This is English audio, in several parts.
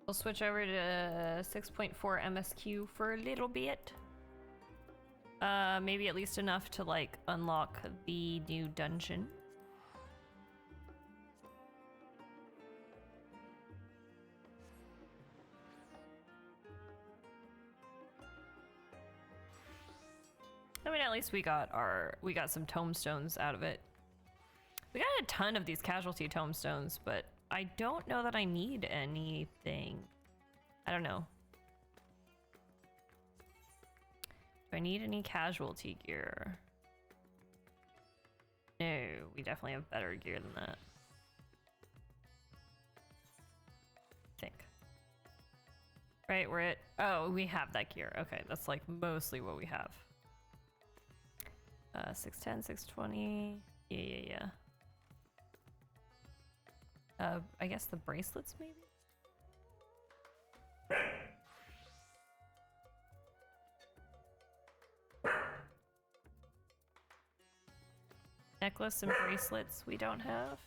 We'll switch over to 6.4 MSQ for a little bit. Maybe at least enough to like unlock the new dungeon. I mean, at least we got some tombstones out of it. We got a ton of these casualty tombstones, but I don't know that I need anything. I don't know. Do I need any casualty gear? No, we definitely have better gear than that. I think. Right, we're at... Oh, we have that gear. Okay, that's like mostly what we have. 610, 620. Yeah. I guess the bracelets, maybe? Necklace and bracelets we don't have.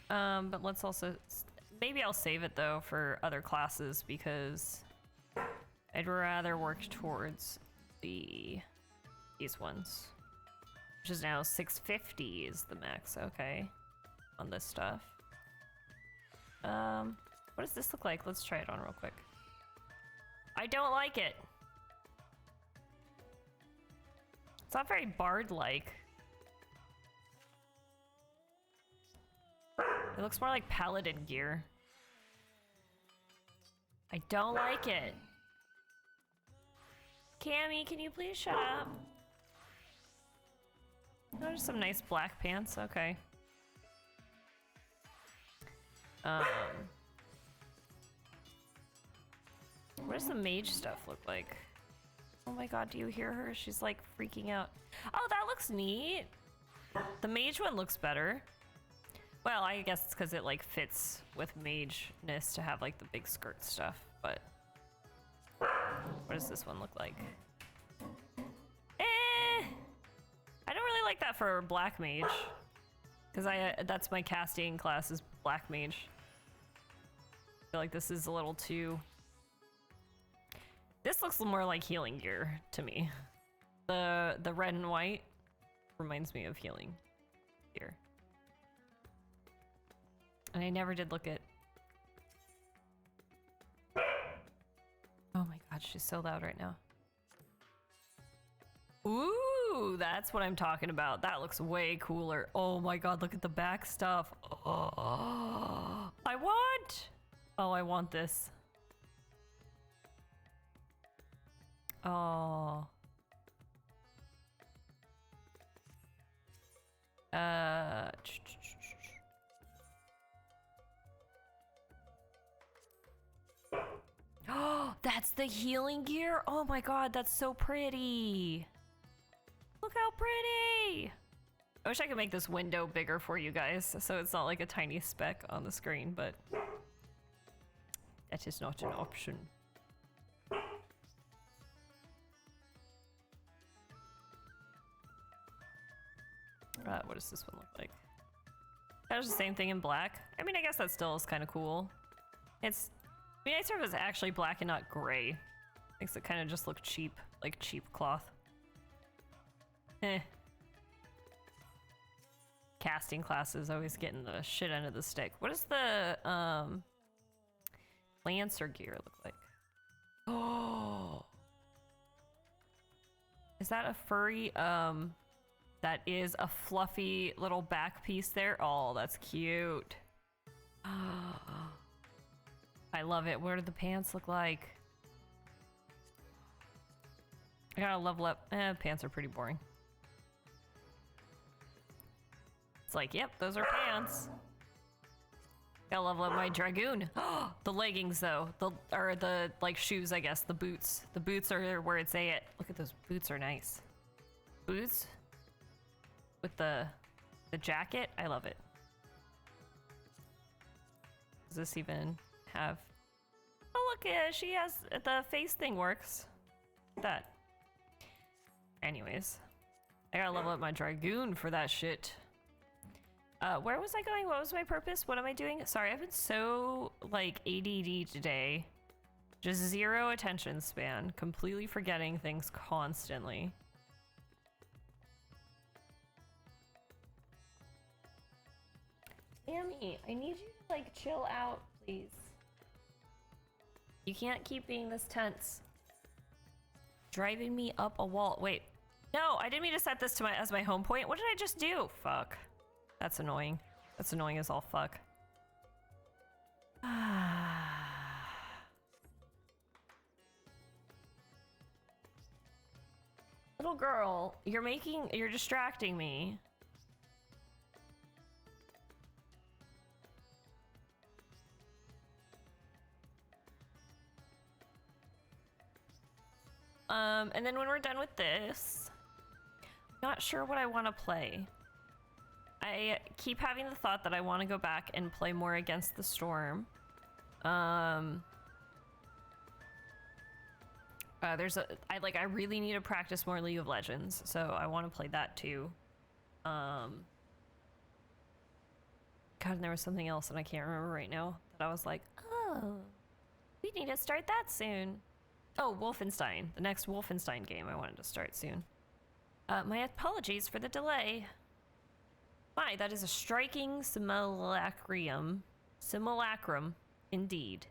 But let's also... Maybe I'll save it, though, for other classes, because I'd rather work towards these ones. Which is now 650 is the max, okay. On this stuff. What does this look like? Let's try it on real quick. I don't like it. It's not very bard-like. It looks more like paladin gear. I don't like it. Cammy, can you please shut up? Oh, just some nice black pants. Okay. What does the mage stuff look like? Oh my god, do you hear her? She's like freaking out. Oh, that looks neat. The mage one looks better. Well, I guess it's because it like fits with mage-ness to have like the big skirt stuff, but what does this one look like? I don't really like that for black mage, because that's my casting class is black mage. I feel like this is a little too... This looks more like healing gear to me. The red and white reminds me of healing gear. And I never did look at... Oh my god, she's so loud right now. Ooh, that's what I'm talking about. That looks way cooler. Oh my god, look at the back stuff. Oh, I want this. Oh. Oh, that's the healing gear? Oh my god, that's so pretty. Look how pretty. I wish I could make this window bigger for you guys, so it's not like a tiny speck on the screen, but that is not an option. What does this one look like? That was the same thing in black. I mean, I guess that still is kind of cool. It's... I mean, nicer if it's actually black and not gray. Makes it kind of just look cheap, like cheap cloth. Casting classes always getting the shit end of the stick. What does the Lancer gear look like? Oh, is that a furry? That is a fluffy little back piece there. Oh, that's cute. I love it. What do the pants look like? I gotta level up. Pants are pretty boring. It's like, yep, those are pants. Gotta level up my dragoon. The leggings, though. Or the, like, shoes, I guess. The boots. The boots are where it's at. Look at those boots are nice. Boots? With the jacket? I love it. Does this even have... Oh, look, she has... The face thing works. Look at that. Anyways. I gotta level up my dragoon for that shit. Where was I going? What was my purpose? What am I doing? Sorry, I've been so, like, ADD today. Just zero attention span. Completely forgetting things constantly. Sammy, I need you to, like, chill out, please. You can't keep being this tense. Driving me up a wall. Wait. No, I didn't mean to set this to as my home point. What did I just do? Fuck. That's annoying. That's annoying as all fuck. Little girl, you're distracting me. And then when we're done with this, I'm not sure what I want to play. I keep having the thought that I want to go back and play more Against the Storm. I really need to practice more League of Legends, so I want to play that too. God, and there was something else and I can't remember right now that I was like, oh, we need to start that soon. Oh, Wolfenstein. The next Wolfenstein game I wanted to start soon. My apologies for the delay. My, that is a striking simulacrum. Simulacrum, indeed.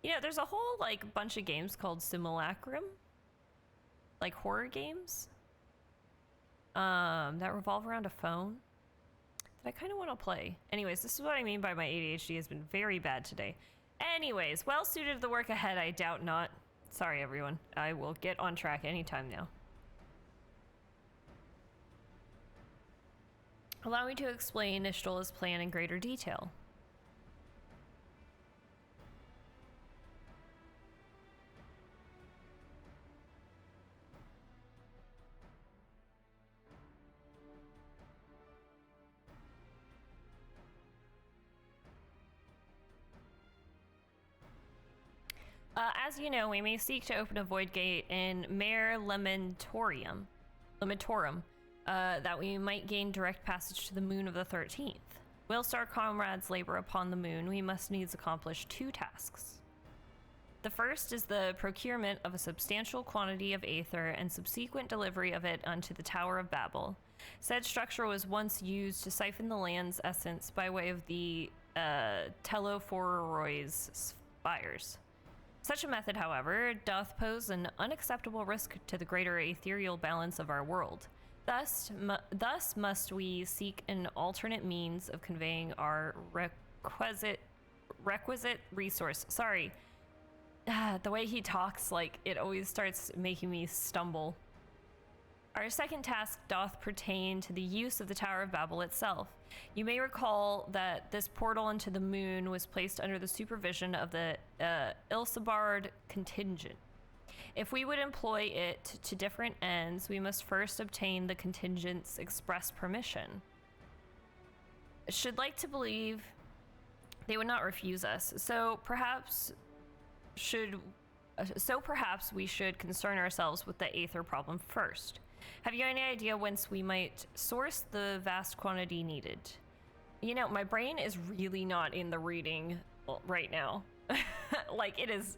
You know, there's a whole, like, bunch of games called Simulacrum. Like, horror games. That revolve around a phone. That I kind of want to play. Anyways, this is what I mean by my ADHD has been very bad today. Anyways, well suited to the work ahead, I doubt not. Sorry, everyone. I will get on track anytime now. Allow me to explain Nishtola's plan in greater detail. As you know, we may seek to open a void gate in Mare Lamentorum, that we might gain direct passage to the moon of the 13th. Whilst our comrades labor upon the moon, we must needs accomplish two tasks. The first is the procurement of a substantial quantity of aether and subsequent delivery of it unto the Tower of Babel. Said structure was once used to siphon the land's essence by way of the Telophorois spires. Such a method, however, doth pose an unacceptable risk to the greater ethereal balance of our world. Thus must we seek an alternate means of conveying our requisite resource. Sorry. The way he talks, like, it always starts making me stumble. Our second task doth pertain to the use of the Tower of Babel itself. You may recall that this portal into the moon was placed under the supervision of the Ilsabard contingent. If we would employ it to different ends, we must first obtain the contingent's express permission. Should like to believe they would not refuse us, so perhaps we should concern ourselves with the aether problem first. Have you any idea whence we might source the vast quantity needed? You know, my brain is really not in the reading right now. Like, it is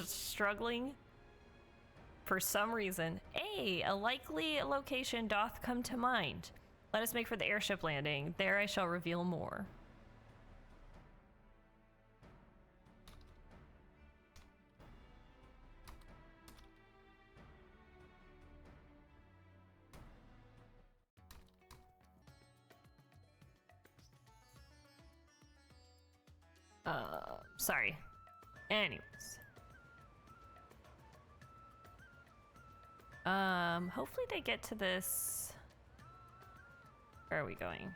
struggling for some reason. A likely location doth come to mind. Let us make for the airship landing. There I shall reveal more. Sorry. Anyways. Hopefully they get to this. Where are we going?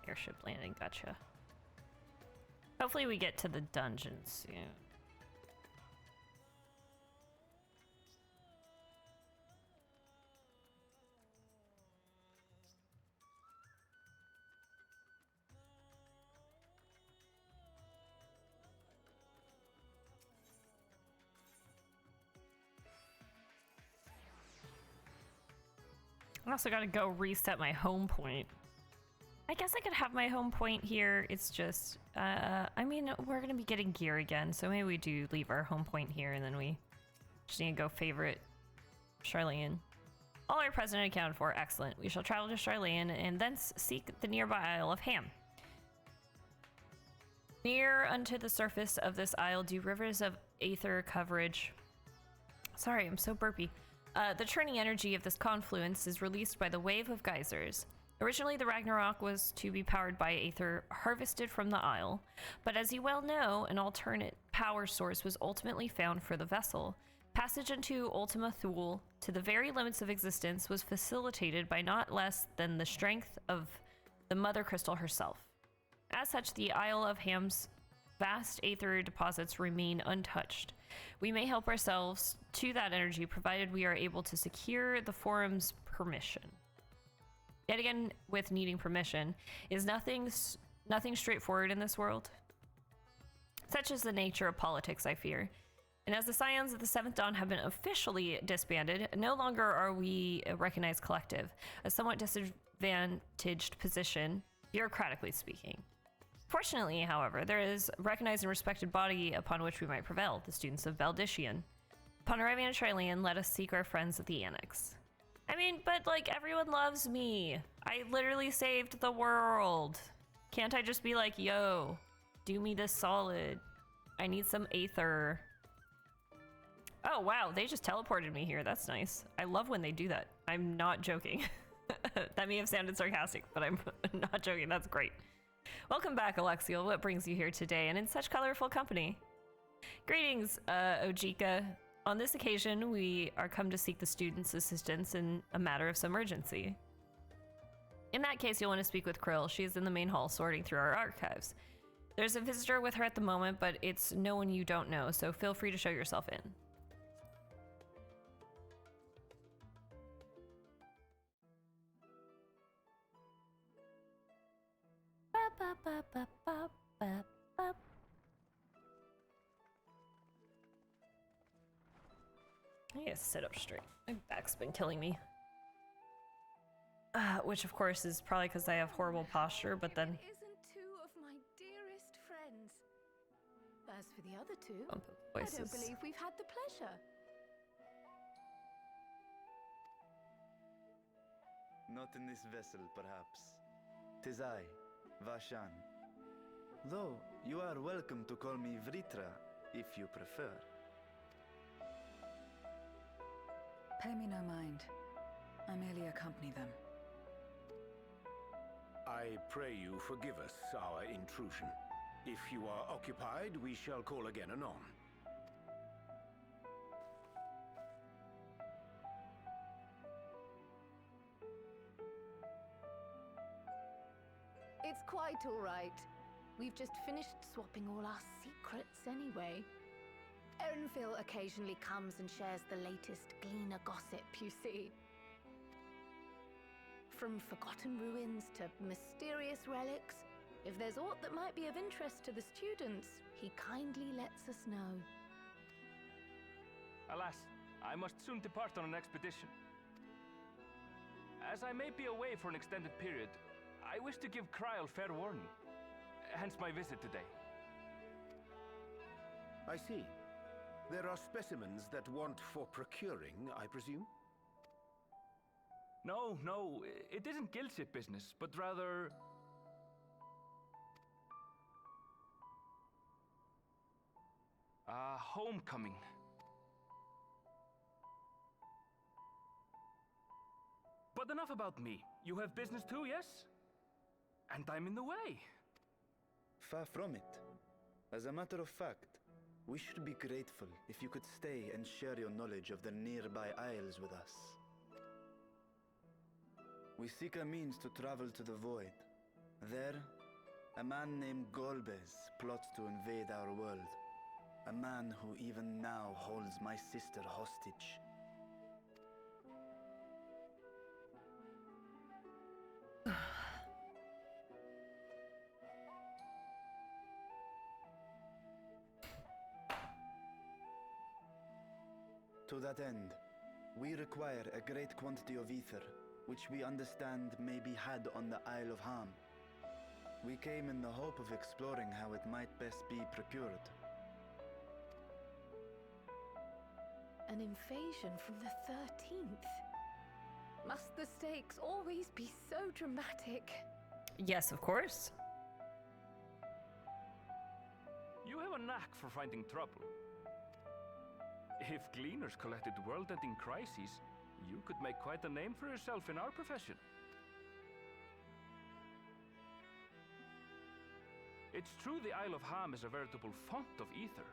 Airship landing, gotcha. Hopefully we get to the dungeon soon. I also gotta go reset my home point. I guess I could have my home point here. It's just, I mean, we're gonna be getting gear again, so maybe we do leave our home point here, and then we just need to go favorite Charlene. All our president accounted for. Excellent. We shall travel to Charlene and thence seek the nearby Isle of Ham. Near unto the surface of this isle do rivers of aether coverage. Sorry, I'm so burpy. The churning energy of this confluence is released by the wave of geysers. Originally, the Ragnarok was to be powered by aether harvested from the isle, but as you well know, an alternate power source was ultimately found for the vessel. Passage into Ultima Thule to the very limits of existence was facilitated by not less than the strength of the Mother Crystal herself. As such, the Isle of Ham's vast aether deposits remain untouched. We may help ourselves to that energy provided we are able to secure the forum's permission. Yet again, with needing permission, is nothing straightforward in this world. Such is the nature of politics, I fear. And as the Scions of the Seventh Dawn have been officially disbanded, no longer are we a recognized collective, a somewhat disadvantaged position, bureaucratically speaking. Fortunately, however, there is a recognized and respected body upon which we might prevail, the students of Valdician. Upon arriving at Charlene, let us seek our friends at the Annex. I mean, but like, everyone loves me. I literally saved the world. Can't I just be like, yo, do me this solid? I need some aether. Oh, wow, they just teleported me here. That's nice. I love when they do that. I'm not joking. That may have sounded sarcastic, but I'm not joking. That's great. Welcome back, Alexial. What brings you here today and in such colorful company? Greetings, Ojika. On this occasion, we are come to seek the students' assistance in a matter of some urgency. In that case, you'll want to speak with Krill. She is in the main hall sorting through our archives. There's a visitor with her at the moment, but it's no one you don't know, so feel free to show yourself in. I need to sit up straight. My back's been killing me. Which of course is probably because I have horrible posture, but then... It isn't two of my dearest friends. As for the other two, I don't believe we've had the pleasure. Not in this vessel, perhaps. 'Tis I, Vashan. Though, you are welcome to call me Vritra, if you prefer. Pay me no mind. I merely accompany them. I pray you forgive us our intrusion. If you are occupied, we shall call again anon. It's quite all right. We've just finished swapping all our secrets anyway. Erenfil occasionally comes and shares the latest Gleaner gossip, you see. From forgotten ruins to mysterious relics, if there's aught that might be of interest to the students, he kindly lets us know. Alas, I must soon depart on an expedition. As I may be away for an extended period, I wish to give Kryl fair warning. Hence my visit today. I see. There are specimens that want for procuring, I presume? No, it isn't guild ship business, but rather... homecoming. But enough about me. You have business too, yes? And I'm in the way. Far from it. As a matter of fact, we should be grateful if you could stay and share your knowledge of the nearby isles with us. We seek a means to travel to the Void. There, a man named Golbez plots to invade our world. A man who even now holds my sister hostage. To that end, we require a great quantity of ether, which we understand may be had on the Isle of Ham. We came in the hope of exploring how it might best be procured. An invasion from the 13th. Must the stakes always be so dramatic? Yes, of course. You have a knack for finding trouble. If Gleaners collected world-ending crises, you could make quite a name for yourself in our profession. It's true the Isle of Ham is a veritable font of ether,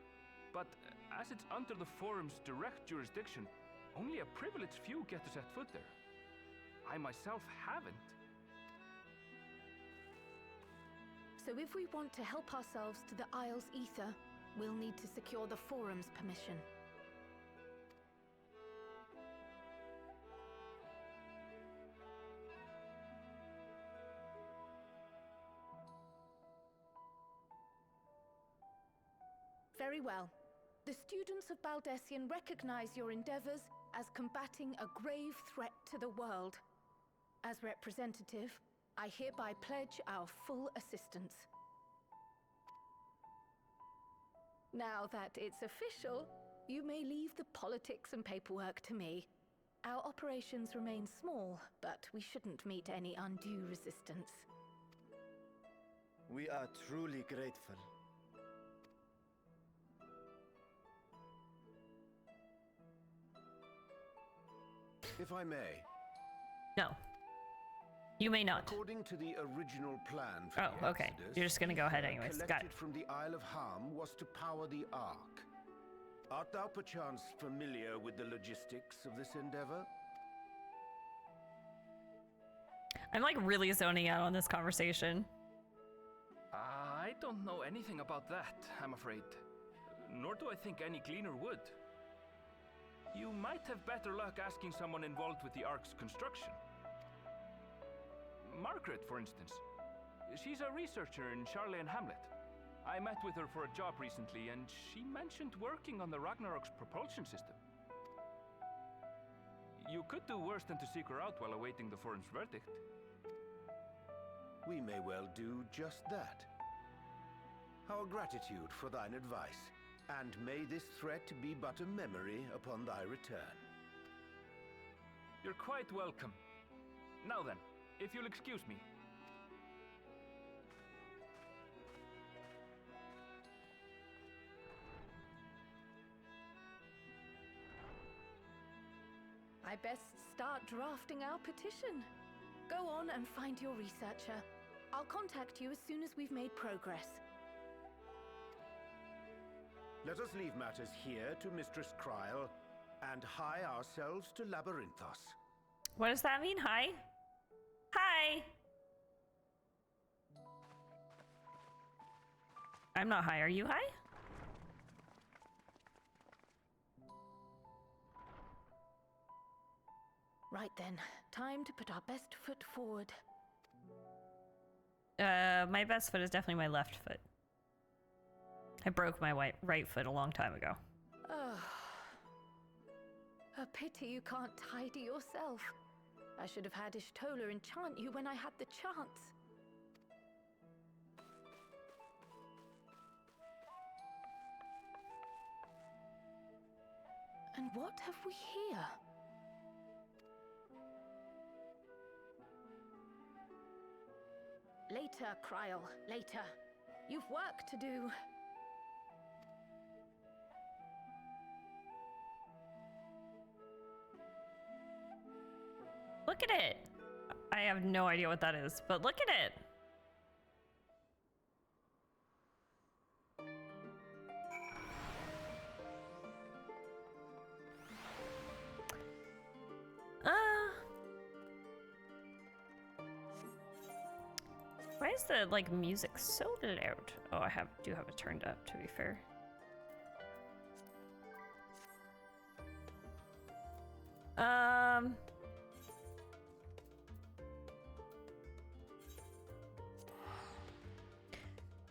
but as it's under the Forum's direct jurisdiction, only a privileged few get to set foot there. I myself haven't. So if we want to help ourselves to the Isle's ether, we'll need to secure the Forum's permission. Very well. The students of Baldessian recognize your endeavors as combating a grave threat to the world. As representative, I hereby pledge our full assistance. Now that it's official, you may leave the politics and paperwork to me. Our operations remain small, but we shouldn't meet any undue resistance. We are truly grateful. If I may. No. You may not. According to the original plan for Oh, the okay. Exodus, You're just gonna go ahead ether anyways. Got collected it. from the Isle of Ham was to power the Ark. Art thou perchance familiar with the logistics of this endeavor? I'm like really zoning out on this conversation. I don't know anything about that, I'm afraid. Nor do I think any Gleaner would. You might have better luck asking someone involved with the Ark's construction. Margaret, for instance. She's a researcher in Charlie and Hamlet. I met with her for a job recently, and she mentioned working on the Ragnarok's propulsion system. You could do worse than to seek her out while awaiting the Forum's verdict. We may well do just that. Our gratitude for thine advice, and may this threat be but a memory upon thy return. You're quite welcome. Now then, if you'll excuse me. I best start drafting our petition. Go on and find your researcher. I'll contact you as soon as we've made progress. Let us leave matters here to Mistress Kryl, and hie ourselves to Labyrinthos. What does that mean? Hi? Hi! I'm not high. Are you high? Right then, time to put our best foot forward. My best foot is definitely my left foot. I broke my right foot a long time ago. Oh. A pity you can't tidy yourself. I should have had Ishtola enchant you when I had the chance. And what have we here? Later, Kryl, later. You've work to do. Look at it! I have no idea what that is, but look at it! Why is the like music so loud? Oh, I do have it turned up, to be fair.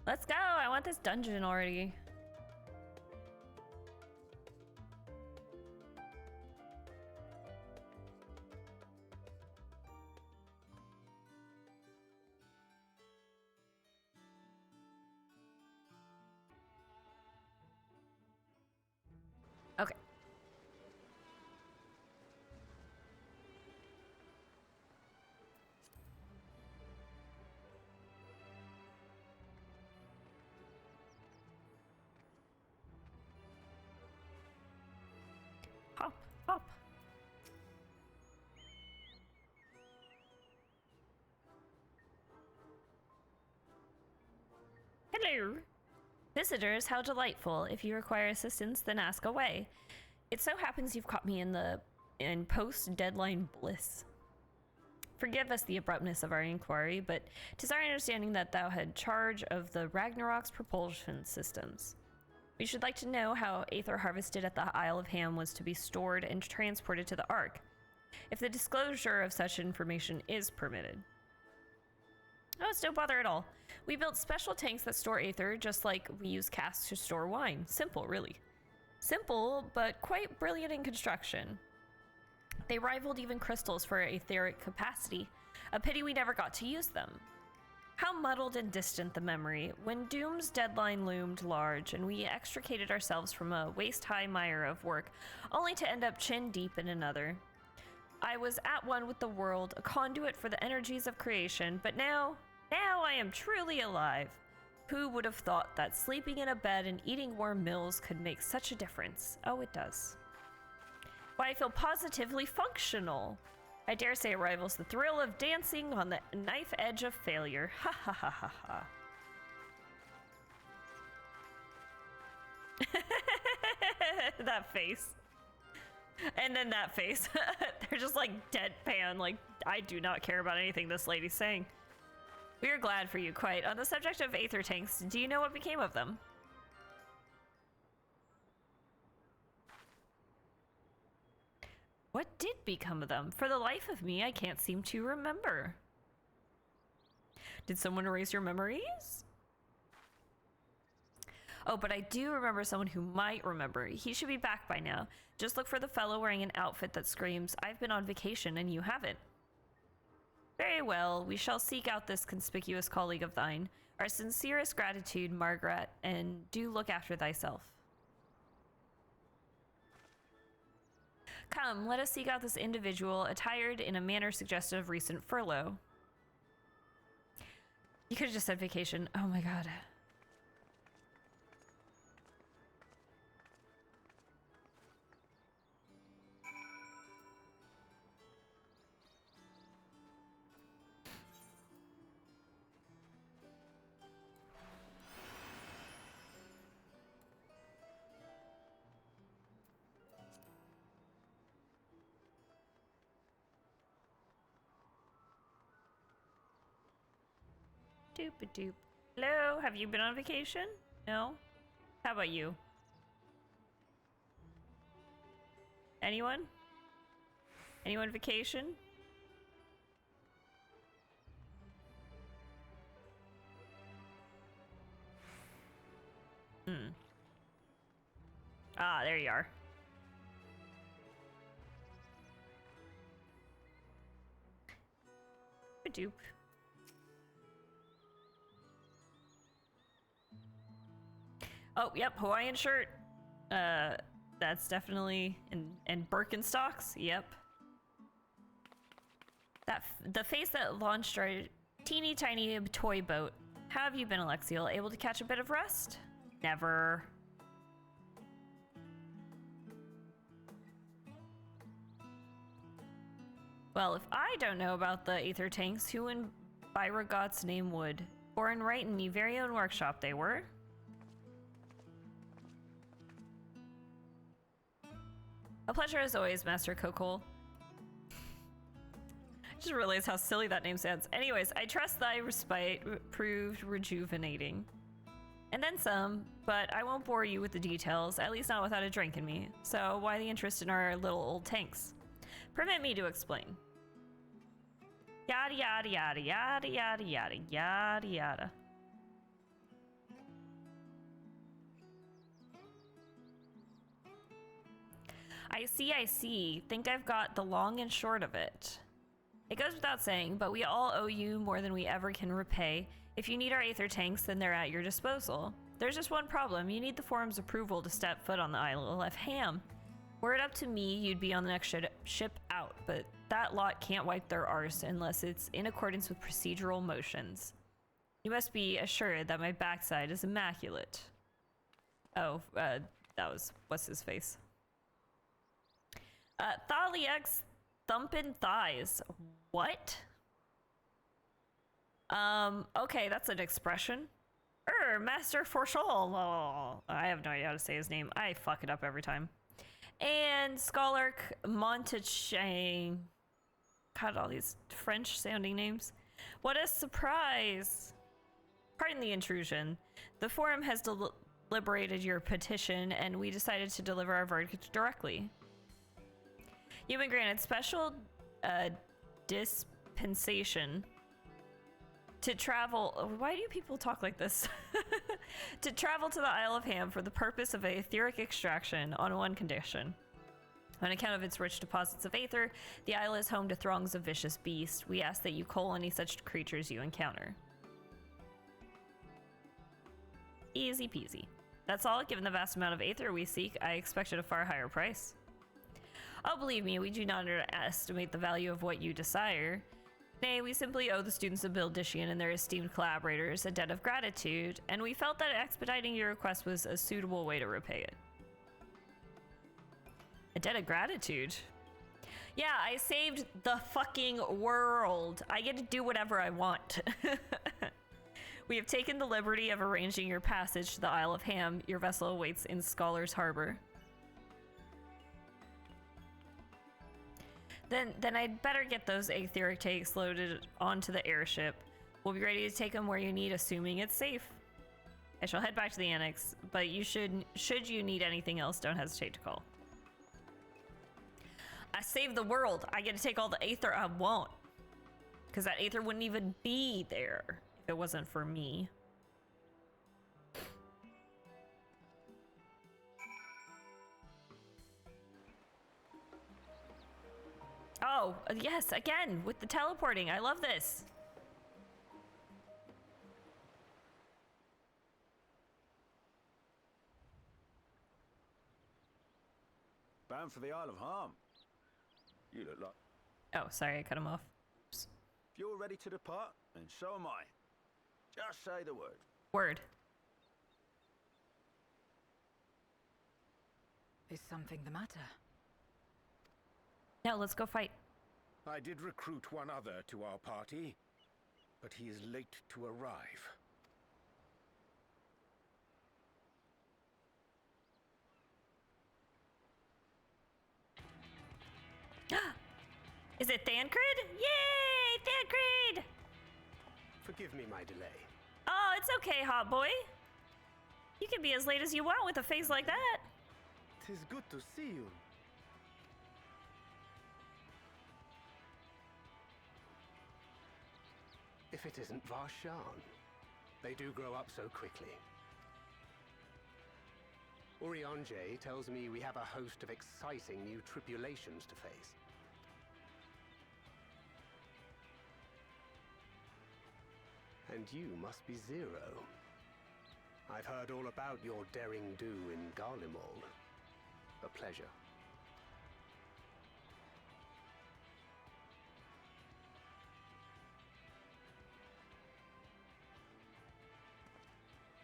Let's go! I want this dungeon already. hello. Visitors, how delightful. If you require assistance, then ask away. It so happens you've caught me in post-deadline bliss. Forgive us the abruptness of our inquiry, but 'tis our understanding that thou had charge of the Ragnarok's propulsion systems. We should like to know how Aether harvested at the Isle of Ham was to be stored and transported to the Ark, if the disclosure of such information is permitted. Oh, it's no bother at all. We built special tanks that store Aether, just like we use casks to store wine. Simple, really. Simple, but quite brilliant in construction. They rivaled even crystals for etheric capacity. A pity we never got to use them. How muddled and distant the memory, when Doom's deadline loomed large and we extricated ourselves from a waist-high mire of work, only to end up chin-deep in another. I was at one with the world, a conduit for the energies of creation, but now I am truly alive. Who would have thought that sleeping in a bed and eating warm meals could make such a difference? Oh, it does. Why, I feel positively functional. I dare say it rivals the thrill of dancing on the knife edge of failure. Ha ha ha ha ha. That face. And then that face. They're just like deadpan, like, I do not care about anything this lady's saying. We are glad for you, quite. On the subject of Aether tanks, do you know what became of them? What did become of them? For the life of me, I can't seem to remember. Did someone erase your memories? Oh, but I do remember someone who might remember. He should be back by now. Just look for the fellow wearing an outfit that screams, I've been on vacation and you haven't. Very well, we shall seek out this conspicuous colleague of thine. Our sincerest gratitude, Margaret, and do look after thyself. Come, let us seek out this individual, attired in a manner suggestive of recent furlough. You could have just said vacation. Oh my god. Doop-a-doop. Hello, have you been on vacation? No? How about you? Anyone? Anyone vacation? Ah, there you are. Doop. Oh, yep, Hawaiian shirt. That's definitely and Birkenstocks. Yep. The face that launched our teeny tiny toy boat. How have you been, Alexial? Able to catch a bit of rest? Never. Well, if I don't know about the Aether tanks, who in Byrogot's name would? Born right in me very own workshop they were. A pleasure as always, Master Kokol. I just realized how silly that name sounds. Anyways, I trust thy respite proved rejuvenating. And then some, but I won't bore you with the details, at least not without a drink in me. So why the interest in our little old tanks? Permit me to explain. Yada yada yada yada yada yada yada yada. I see. Think I've got the long and short of it. It goes without saying, but we all owe you more than we ever can repay. If you need our Aether tanks, then they're at your disposal. There's just one problem. You need the forum's approval to step foot on the Isle of Ham. Were it up to me, you'd be on the next ship out, but that lot can't wipe their arse unless it's in accordance with procedural motions. You must be assured that my backside is immaculate. Oh, that was... what's his face? Thaliax thumpin' thighs. What? Okay, that's an expression. Master Forshall. I have no idea how to say his name. I fuck it up every time. And Scholark Montechang. God, all these French sounding names. What a surprise! Pardon the intrusion. The forum has deliberated your petition, and we decided to deliver our verdict directly. You've been granted special dispensation to travel. Why do people talk like this? To travel to the Isle of Ham for the purpose of etheric extraction on one condition. On account of its rich deposits of aether, the isle is home to throngs of vicious beasts. We ask that you cull any such creatures you encounter. Easy peasy. That's all. Given the vast amount of aether we seek, I expected a far higher price. Oh, believe me, we do not underestimate the value of what you desire. Nay, we simply owe the students of Bildishian and their esteemed collaborators a debt of gratitude, and we felt that expediting your request was a suitable way to repay it. A debt of gratitude? Yeah, I saved the fucking world. I get to do whatever I want. We have taken the liberty of arranging your passage to the Isle of Ham. Your vessel awaits in Scholar's Harbor. Then I'd better get those etheric tanks loaded onto the airship. We'll be ready to take them where you need, assuming it's safe. I shall head back to the annex, but you should you need anything else, don't hesitate to call. I saved the world. I get to take all the aether I want. Because that aether wouldn't even be there if it wasn't for me. Oh, yes, again, with the teleporting. I love this. Bound for the Isle of Harm. You look like... Oh, sorry, I cut him off. Oops. If you're ready to depart, then so am I. Just say the word. Word. Is something the matter? No, let's go fight. I did recruit one other to our party, but he is late to arrive. Is it Thancred? Yay, Thancred! Forgive me my delay. Oh, it's okay, hot boy. You can be as late as you want with a face like that. 'Tis good to see you. If it isn't Varshan, they do grow up so quickly. Urianje tells me we have a host of exciting new tribulations to face. And you must be Zero. I've heard all about your daring do in Garlemald. A pleasure.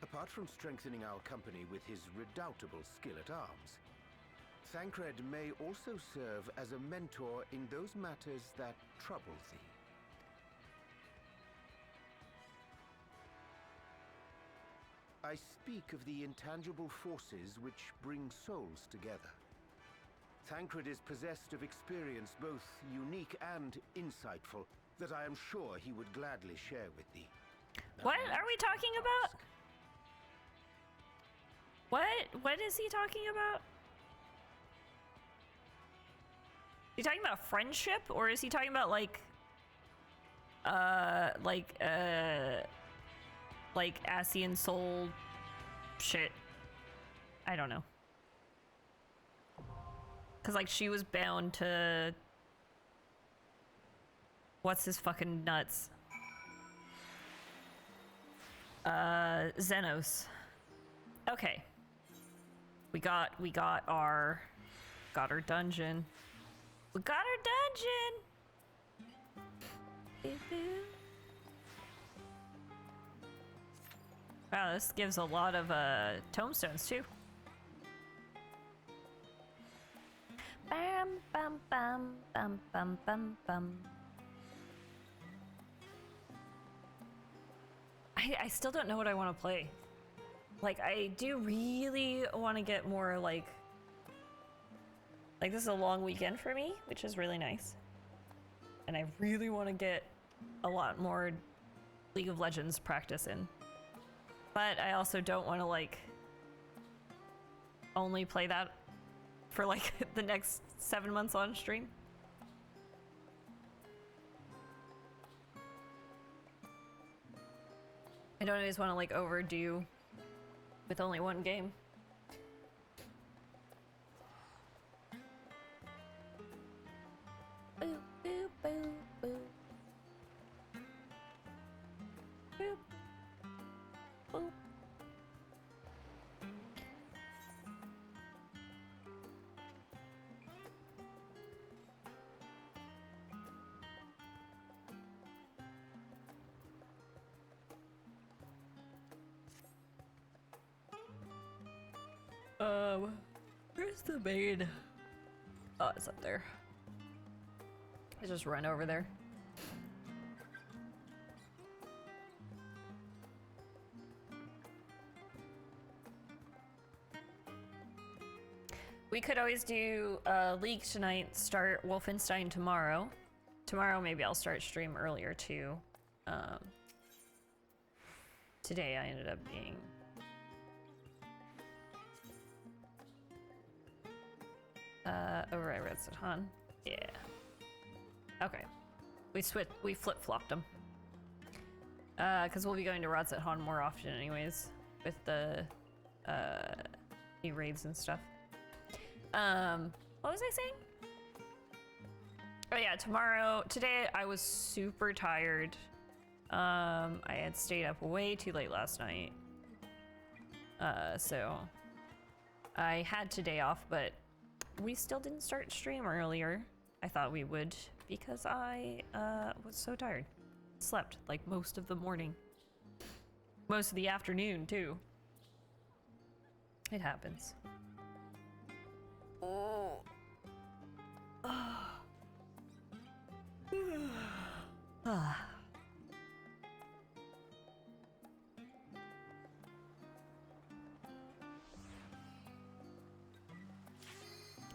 Apart from strengthening our company with his redoubtable skill at arms, Thancred may also serve as a mentor in those matters that trouble thee. I speak of the intangible forces which bring souls together. Thancred is possessed of experience both unique and insightful that I am sure he would gladly share with thee. What are we talking about? What is he talking about? Is he talking about friendship, or is he talking about like Asian soul shit? I don't know. Cause like she was bound to what's his fucking nuts? Xenos. Okay. We got our dungeon. We got our dungeon. Wow, this gives a lot of tomestones too. Bam bam bam bam bam bam bam. I still don't know what I want to play. Like, I do really want to get more, like, this is a long weekend for me, which is really nice. And I really want to get a lot more League of Legends practice in. But I also don't want to, like, only play that for, like, the next 7 months on stream. I don't always want to, like, overdo with only one game. Boo, boo, boo, boo. Boop. Boop. Where's the maid? Oh, it's up there. I just run over there. We could always do League tonight, start Wolfenstein tomorrow. Tomorrow maybe I'll start stream earlier too. Today I ended up being... over at Red Satan. Yeah. Okay. We flip-flopped them. Because we'll be going to Rod Han more often anyways, with the new raids and stuff. What was I saying? Oh yeah, today I was super tired. I had stayed up way too late last night. So I had today off, but we still didn't start stream earlier. I thought we would because I was so tired. Slept like most of the morning. Most of the afternoon too. It happens. Oh.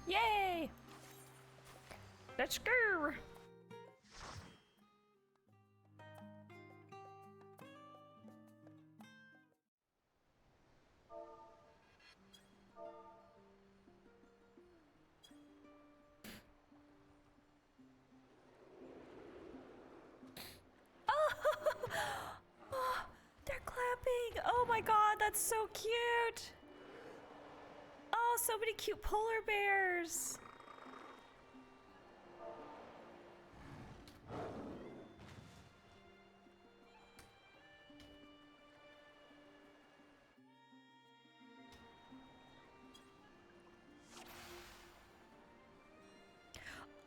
Yay! Let's go! Oh, they're clapping! Oh my god, that's so cute! Oh, so many cute polar bears!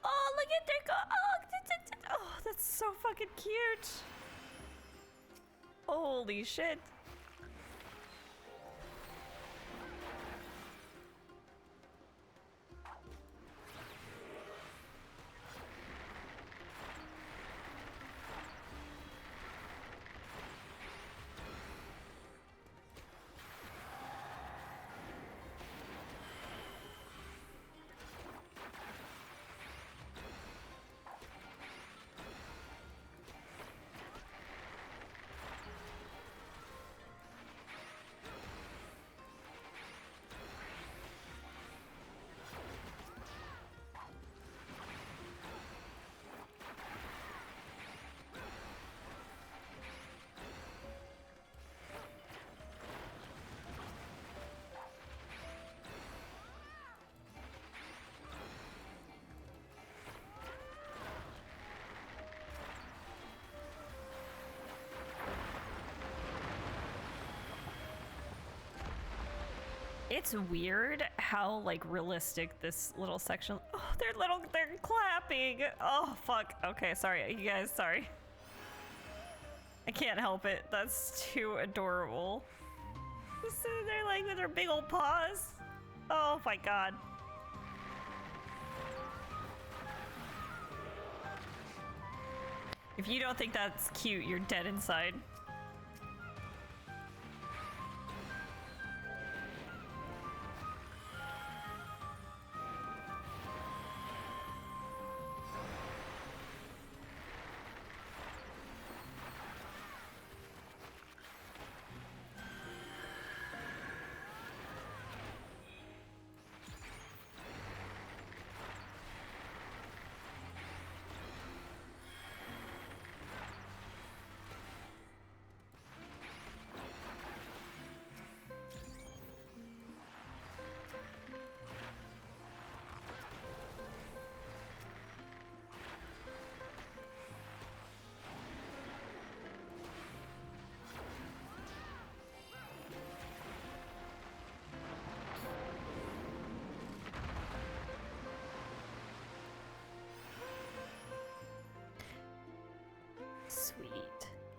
Oh, look at their oh, that's so fucking cute. Holy shit. It's weird how, like, realistic this little section... Oh, they're clapping! Oh, fuck. Okay, sorry, you guys, sorry. I can't help it. That's too adorable. So they're, like, with their big old paws. Oh, my God. If you don't think that's cute, you're dead inside.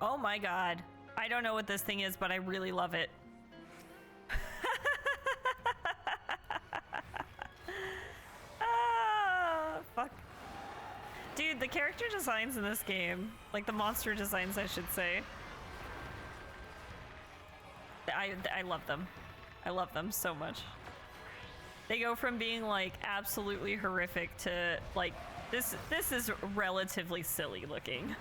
Oh my god. I don't know what this thing is, but I really love it. Ah, fuck. Dude, the character designs in this game, like the monster designs, I should say. I love them. I love them so much. They go from being like absolutely horrific to like this is relatively silly looking.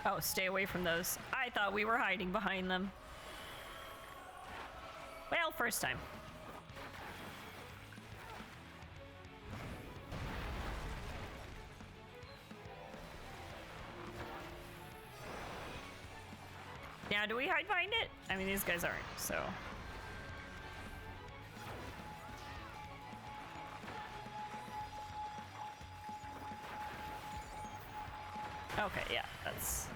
Oh, stay away from those. I thought we were hiding behind them. Well, first time. Now, do we hide behind it? I mean, these guys aren't, so. Okay, yeah, that's...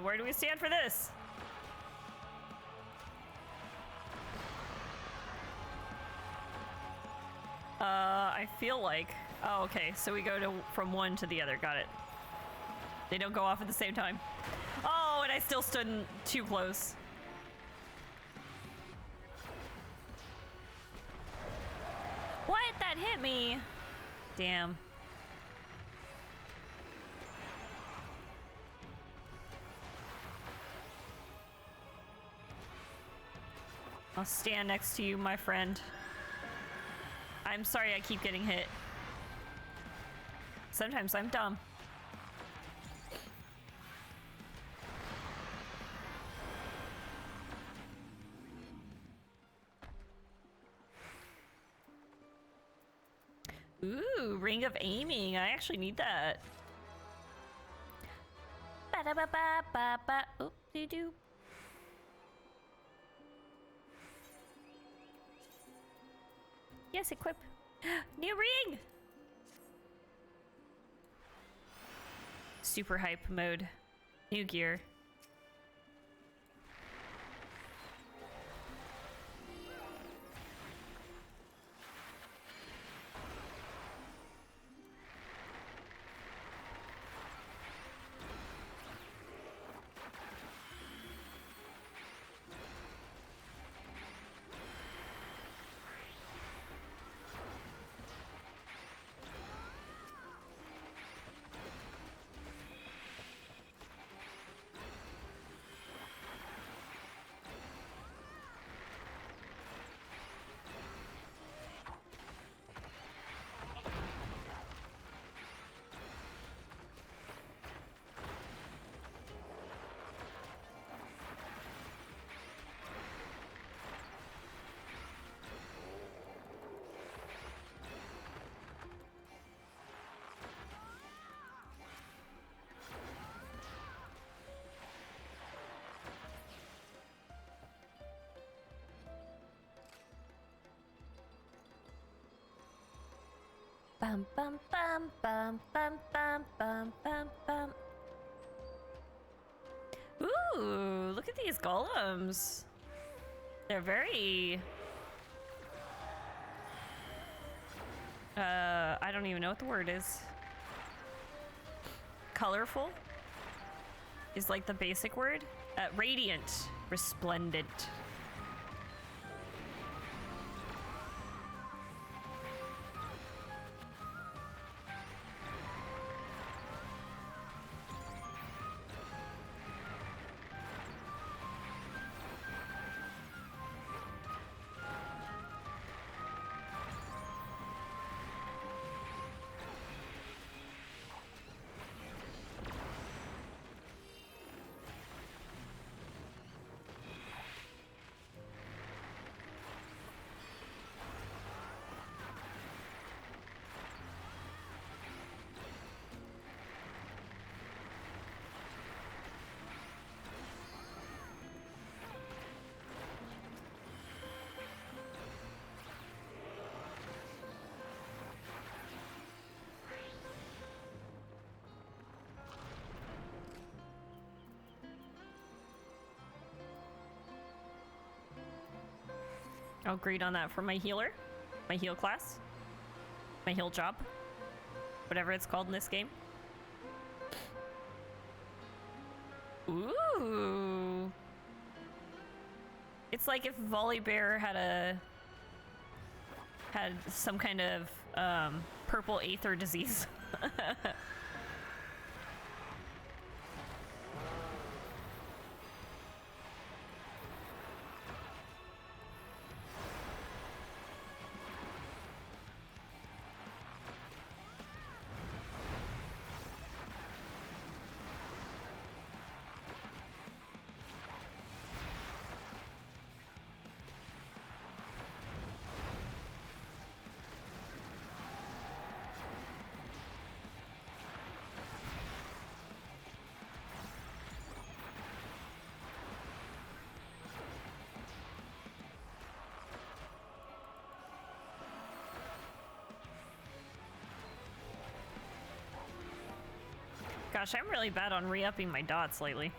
where do we stand for this? I feel like... Oh, okay, so we go from one to the other, got it. They don't go off at the same time. Oh, and I still stood too close. What? That hit me. Damn. I'll stand next to you, my friend. I'm sorry I keep getting hit. Sometimes I'm dumb. Ooh, ring of aiming. I actually need that. Ba-da-ba-ba-ba-ba. Oop-de-doo. Yes, equip. New ring! Super hype mode. New gear. Bum bum bum bum bum bum bum bum bum. Ooh, look at these golems. They're very... I don't even know what the word is. Colorful is like the basic word. Radiant, resplendent. I'll grade on that for my healer. My heal class. My heal job. Whatever it's called in this game. Ooh. It's like if Volibear had some kind of purple aether disease. Gosh, I'm really bad on re-upping my dots lately.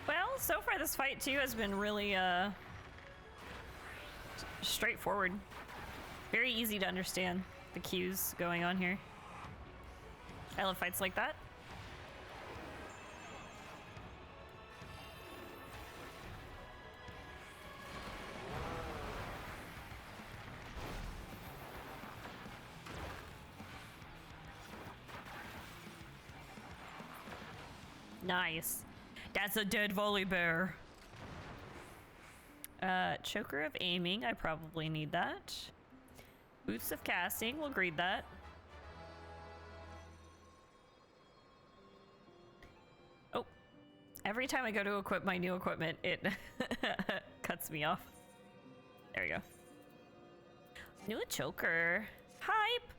Well, so far this fight too has been really straightforward. Very easy to understand the cues going on here. I love fights like that. Nice. That's a dead Volibear. Choker of aiming, I probably need that. Boots of casting, we'll grade that. Oh, every time I go to equip my new equipment, it cuts me off. There we go. New choker. Hype!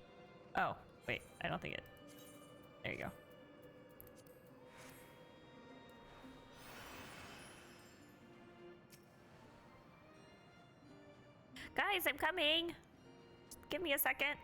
Oh, wait, I don't think it... There you go. Guys, I'm coming. Just give me a second.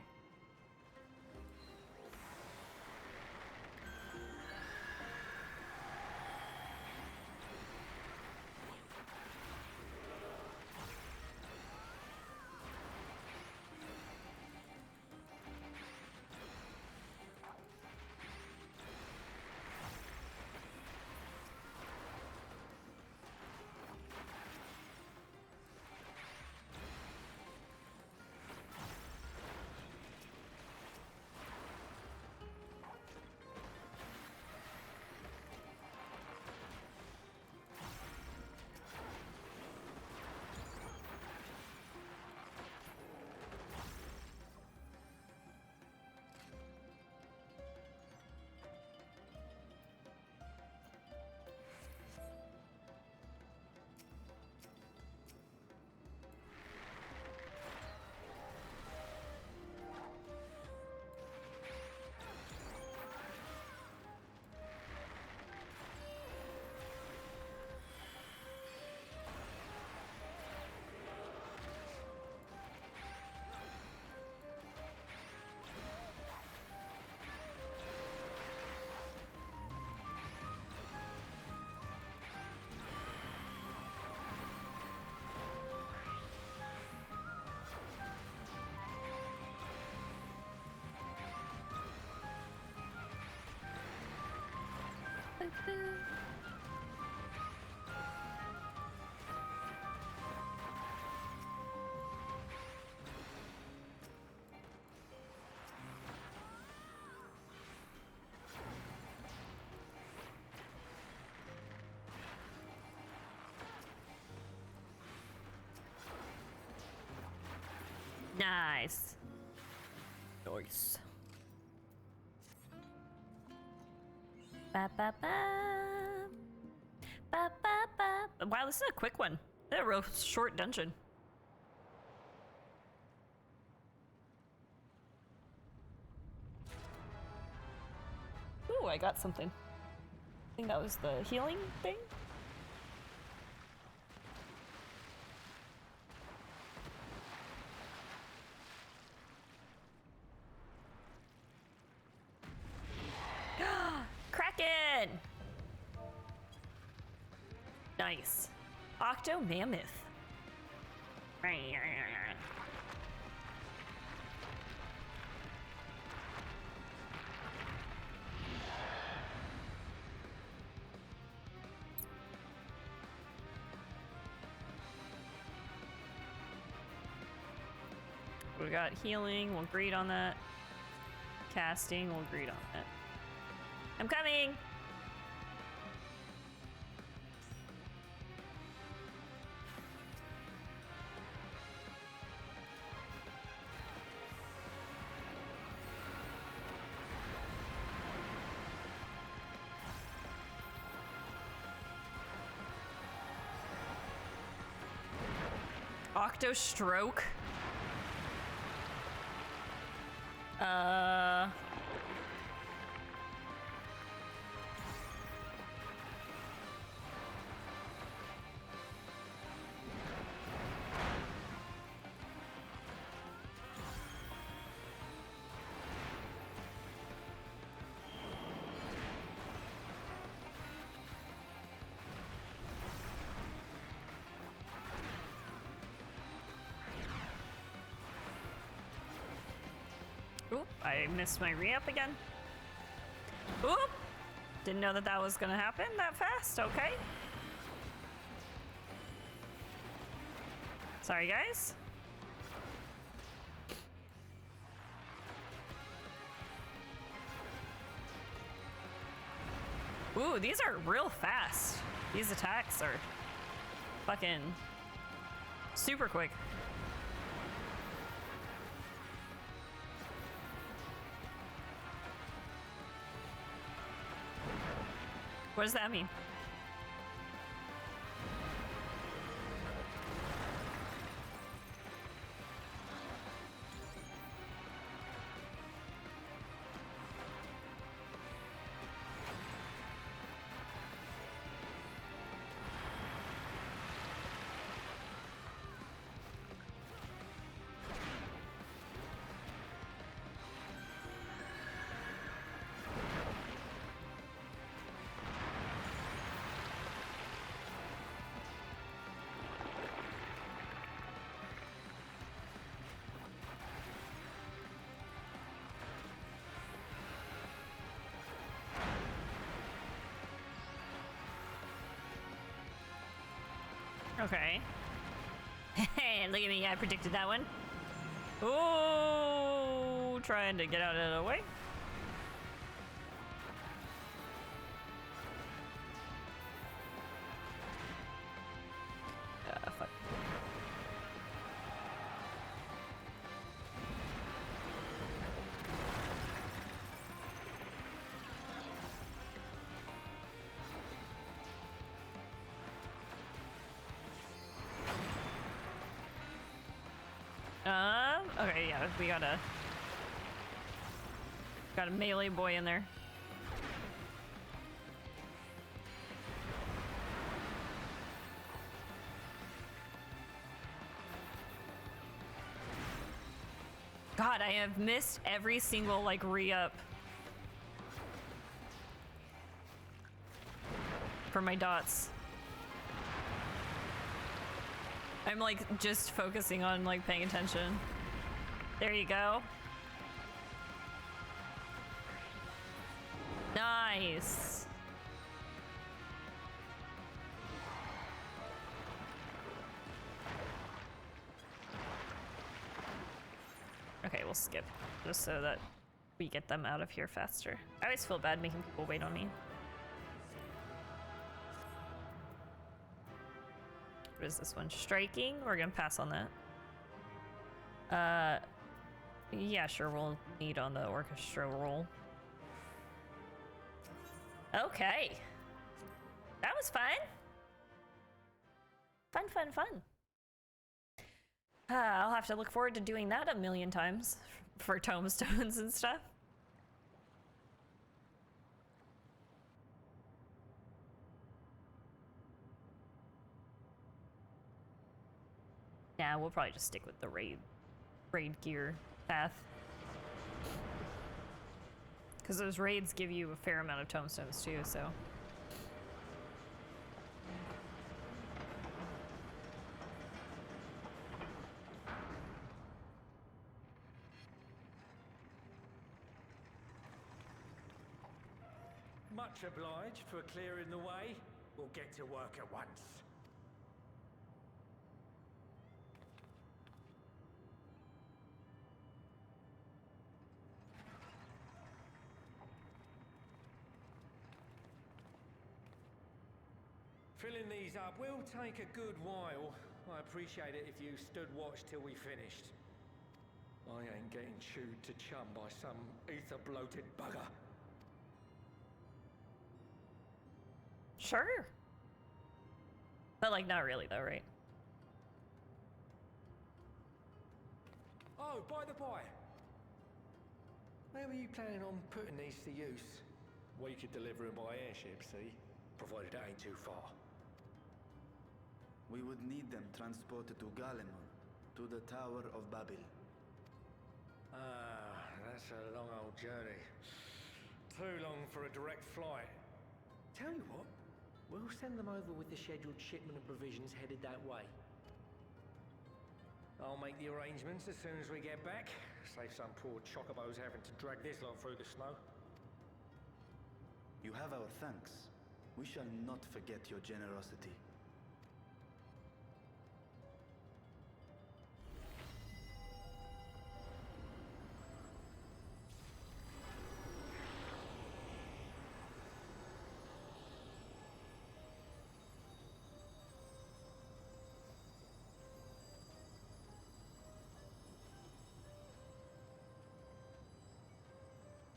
Nice. Nice. Ba, ba, ba. Ba, ba, ba. Wow, this is a quick one. A real short dungeon. Ooh, I got something. I think that was the healing thing. Kraken! Nice. Octo Mammoth. We got healing, we'll greet on that. Casting, we'll greet on that. I'm coming! Octo Stroke? Oop, I missed my re-up again. Oop! Didn't know that that was gonna happen that fast, okay. Sorry, guys. Ooh, these are real fast. These attacks are fucking super quick. What does that mean? Okay. Look at me, I predicted that one. Oh, trying to get out of the way. Fuck. Okay, yeah, we got a melee boy in there. God, I have missed every single like re-up for my dots. I'm like just focusing on like paying attention. There you go. Nice. Okay, we'll skip just so that we get them out of here faster. I always feel bad making people wait on me. What is this one? Striking? We're gonna pass on that. Yeah, sure, we'll need on the orchestra roll. Okay. That was fun. Fun. I'll have to look forward to doing that a million times for tombstones and stuff. Nah, we'll probably just stick with the raid gear path. Because those raids give you a fair amount of tombstones too, so. Much obliged for clearing the way. We'll get to work at once. Filling these up will take a good while. I appreciate it if you stood watch till we finished. I ain't getting chewed to chum by some ether-bloated bugger. Sure. But like, not really though, right? Oh, by the by. Where were you planning on putting these to use? We could deliver them by airship, see? Provided it ain't too far. We would need them transported to Gallimon, to the Tower of Babel. Ah, that's a long old journey. Too long for a direct flight. Tell you what, we'll send them over with the scheduled shipment of provisions headed that way. I'll make the arrangements as soon as we get back. Save some poor chocobos having to drag this lot through the snow. You have our thanks. We shall not forget your generosity.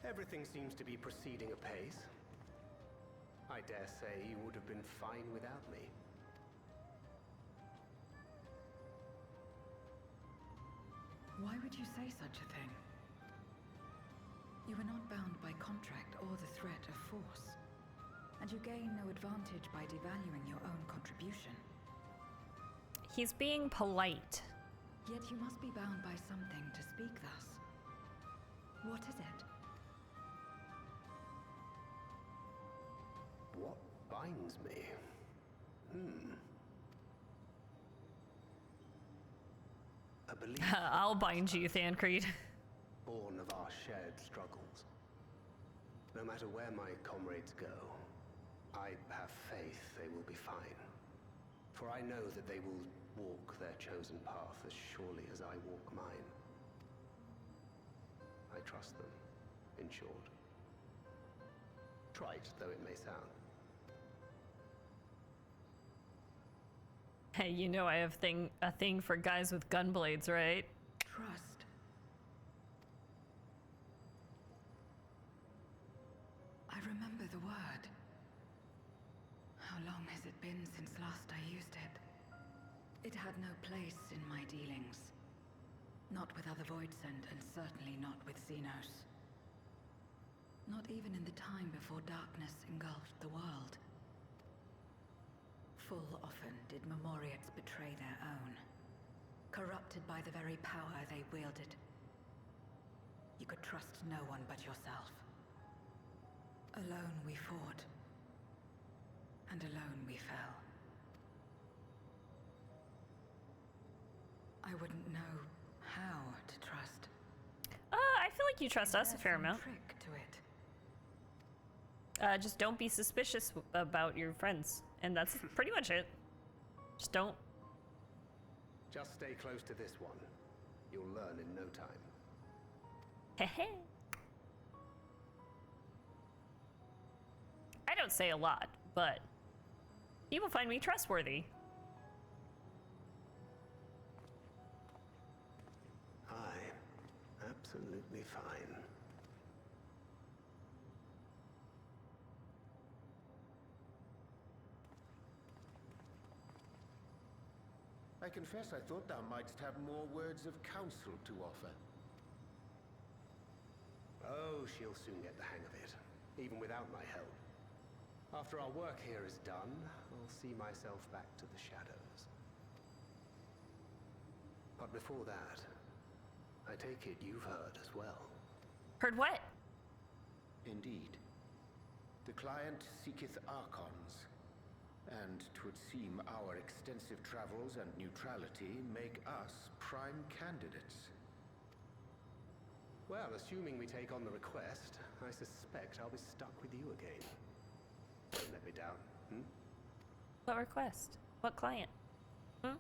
Everything seems to be proceeding apace. I dare say you would have been fine without me. Why would you say such a thing? You are not bound by contract or the threat of force, and you gain no advantage by devaluing your own contribution. He's being polite. Yet you must be bound by something to speak thus. What is it? What binds me? A belief I'll bind you, Thancred. born of our shared struggles. No matter where my comrades go, I have faith they will be fine. For I know that they will walk their chosen path as surely as I walk mine. I trust them, in short. Trite though it may sound. Hey, you know I have a thing for guys with gun blades, right? Trust. I remember the word. How long has it been since last I used it? It had no place in my dealings. Not with other Voidsent, and certainly not with Xenos. Not even in the time before darkness engulfed the world. Full often did Memoriates betray their own, corrupted by the very power they wielded. You could trust no one but yourself. Alone we fought, and alone we fell. I wouldn't know how to trust. I feel like you trust us a There's fair some amount. trick to it. Just don't be suspicious about your friends. And that's pretty much it. Just don't. Just stay close to this one. You'll learn in no time. Heh. I don't say a lot, but people find me trustworthy. absolutely fine. I confess I thought thou mightst have more words of counsel to offer. Oh, she'll soon get the hang of it, even without my help. After our work here is done, I'll see myself back to the shadows. But before that, I take it you've heard as well. Heard what? Indeed. The client seeketh Archons, and 'twould seem our extensive travels and neutrality make us prime candidates. Well, assuming we take on the request, I suspect I'll be stuck with you again. Don't let me down, hmm? What request? What client? Hmm?